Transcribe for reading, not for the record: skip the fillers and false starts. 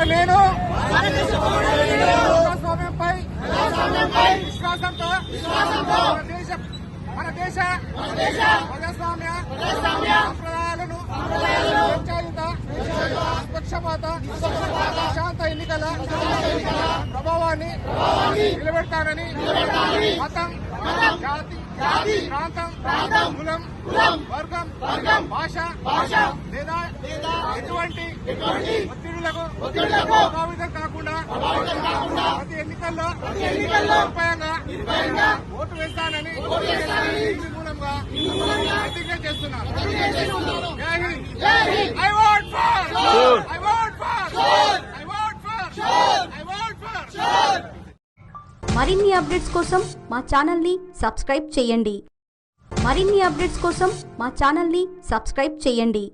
నేను ప్రజాస్వామ్యంపై విశ్వాసంతో మన దేశ ప్రజాస్వామ్య సంప్రదాయాలను స్వేచ్ఛాయుత నిష్పక్షపాత శాంత ఎన్నికల ప్రభావాన్ని నిలబెడతానని మతం జాతి ప్రాంతం కులం వర్గం భాష లేదా ఎటువంటి ఒత్తిడులకు ప్రభావితం కాకుండా ప్రతి ఎన్నికల్లో నిర్భయంగా ఓటు వేస్తానని దీని మూలంగా ప్రతిజ్ఞ చేస్తున్నాను. I vote for. మరిన్ని అప్డేట్స్ కోసం మా ఛానల్ని సబ్స్క్రైబ్ చేయండి.